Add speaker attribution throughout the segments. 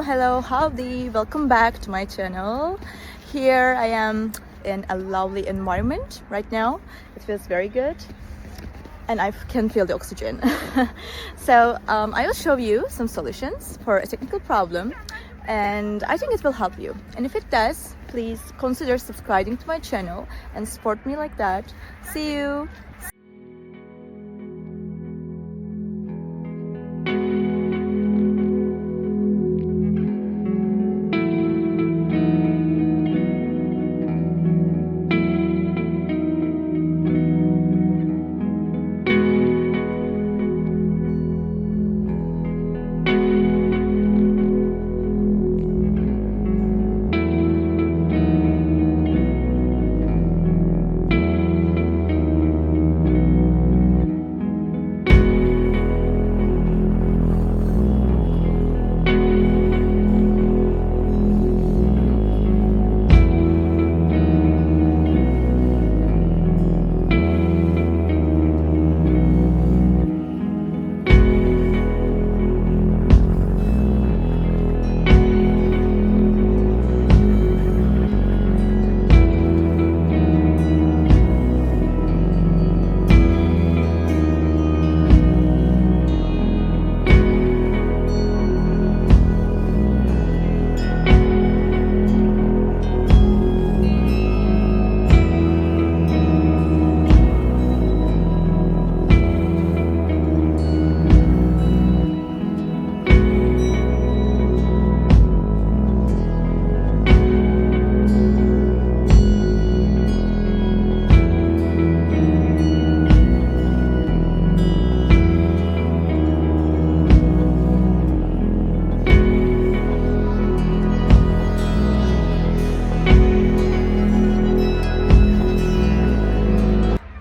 Speaker 1: Hello, howdy, welcome back to my channel. Here I am in a lovely environment right now. It feels very good and I can feel the oxygen. So I will show you some solutions for a technical problem and I think it will help you. And if it does, please consider subscribing to my channel and support me like that. See you!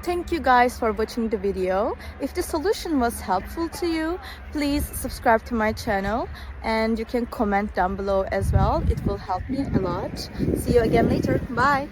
Speaker 1: Thank you guys for watching the video. If the solution was helpful to you, please subscribe to my channel and you can comment down below as well. It will help me a lot. See you again later. Bye.